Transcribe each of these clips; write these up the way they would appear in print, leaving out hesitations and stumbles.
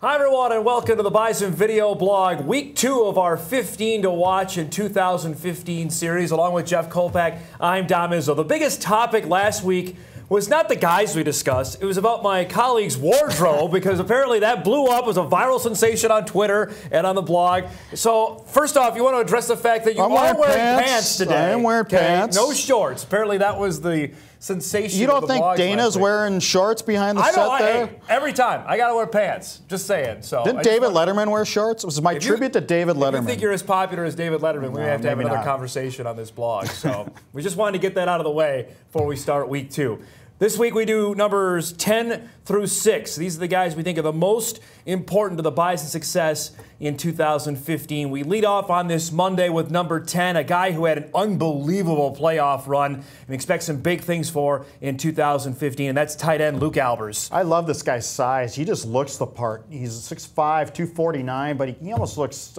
Hi everyone and welcome to the Bison video blog, week 2 of our 15 to watch in 2015 series. Along with Jeff Kolpack, I'm Dom Izzo. The biggest topic last week was not the guys we discussed, it was about my colleague's wardrobe because apparently that blew up as a viral sensation on Twitter and on the blog. So first off, you want to address the fact that you are wearing pants today. I am wearing pants. No shorts. Apparently that was the sensation. You don't think Dana's wearing shorts behind the set there? Hey, every time. I got to wear pants. Just saying. So didn't David Letterman wear shorts? It was my tribute to David Letterman. If you think you're as popular as David Letterman, we have to have another conversation on this blog. So we just wanted to get that out of the way before we start week 2. This week we do numbers 10 through 6. These are the guys we think are the most important to the Bison's success in 2015. We lead off on this Monday with number 10, a guy who had an unbelievable playoff run and expects some big things for in 2015, and that's tight end Luke Albers. I love this guy's size. He just looks the part. He's 6'5", 249, but he almost looks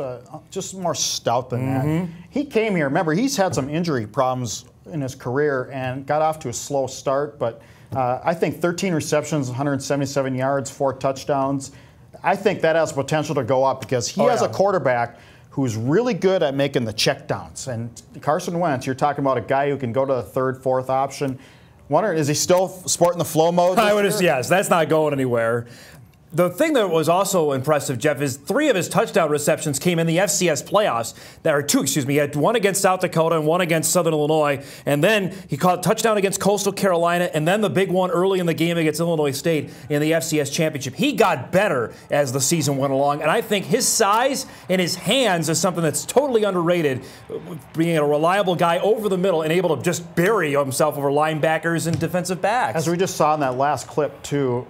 just more stout than that. He came here. Remember, he's had some injury problems in his career and got off to a slow start, but I think 13 receptions, 177 yards, 4 touchdowns. I think that has potential to go up because he has a quarterback who's really good at making the checkdowns. And Carson Wentz, you're talking about a guy who can go to the 3rd, 4th option. Wonder, is he still sporting the flow mode? Yes, that's not going anywhere. The thing that was also impressive, Jeff, is 3 of his touchdown receptions came in the FCS playoffs. There are 2, excuse me. He had 1 against South Dakota and 1 against Southern Illinois. And then he caught a touchdown against Coastal Carolina and then the big one early in the game against Illinois State in the FCS championship. He got better as the season went along. And I think his size and his hands is something that's totally underrated, being a reliable guy over the middle and able to just bury himself over linebackers and defensive backs. As we just saw in that last clip, too,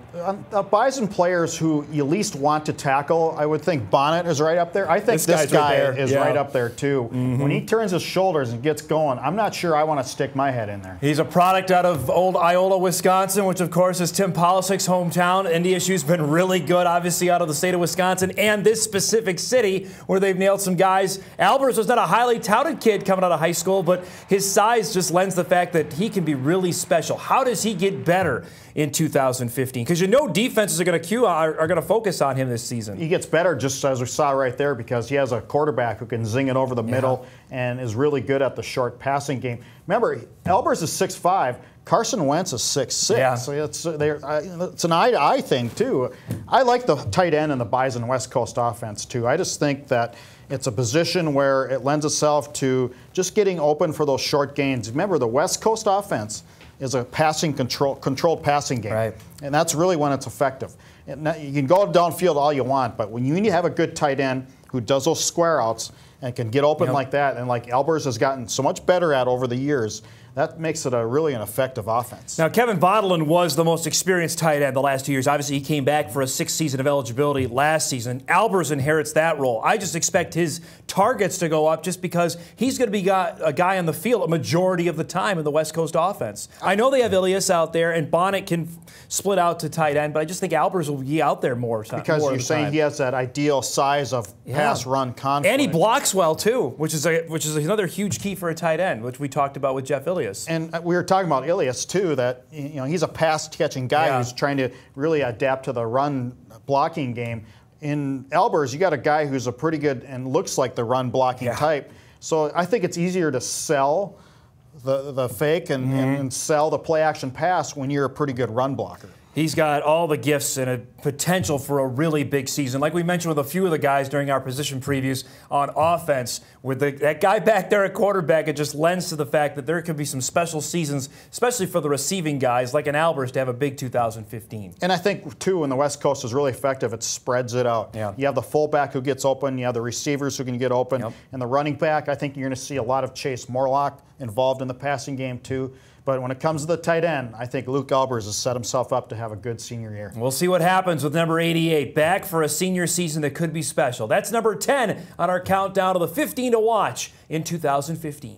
Bison players who you least want to tackle, I would think Bonnet is right up there. I think this guy is right up there too. When he turns his shoulders and gets going, I'm not sure I want to stick my head in there. He's a product out of old Iola, Wisconsin, which of course is Tim Polisick's hometown. NDSU's been really good, obviously, out of the state of Wisconsin and this specific city where they've nailed some guys. Albers was not a highly touted kid coming out of high school, but his size just lends the fact that he can be really special. How does he get better in 2015? Because you know defenses are going to focus on him this season. He gets better, just as we saw right there, because he has a quarterback who can zing it over the middle and is really good at the short passing game. Remember, Albers is 6'5", Carson Wentz is 6'6". So it's an eye-to-eye thing too. I like the tight end in the Bison West Coast offense too. I just think that it's a position where it lends itself to just getting open for those short gains. Remember, the West Coast offense is a controlled passing game, and that's really when it's effective. And you can go downfield all you want, but when you have a good tight end who does those square outs and can get open like that, and like Albers has gotten so much better at over the years, that makes it really an effective offense. Now, Kevin Vaudelin was the most experienced tight end the last 2 years. Obviously, he came back for a 6th season of eligibility last season. Albers inherits that role. I just expect his targets to go up just because he's going to be a guy on the field a majority of the time in the West Coast offense. I know they have Ilias out there, and Bonnet can split out to tight end, but I just think Albers will be out there more. Because you're saying he has that ideal size of pass-run conflict. And he blocks well, too, which is another huge key for a tight end, which we talked about with Jeff Ilias. And we were talking about Ilias too, that he's a pass-catching guy who's trying to really adapt to the run-blocking game. In Albers, you got a guy who's a pretty good and looks like the run-blocking type. So I think it's easier to sell the fake and sell the play-action pass when you're a pretty good run blocker. He's got all the gifts and a potential for a really big season. Like we mentioned with a few of the guys during our position previews on offense, with that guy back there at quarterback, it just lends to the fact that there could be some special seasons, especially for the receiving guys like an Albers, to have a big 2015. And I think, too, when the West Coast is really effective, it spreads it out. You have the fullback who gets open, you have the receivers who can get open, and the running back, I think you're going to see a lot of Chase Morlock involved in the passing game, too. But when it comes to the tight end, I think Luke Albers has set himself up to have a good senior year. We'll see what happens with number 88, back for a senior season that could be special. That's number 10 on our countdown to the 15 to watch in 2015.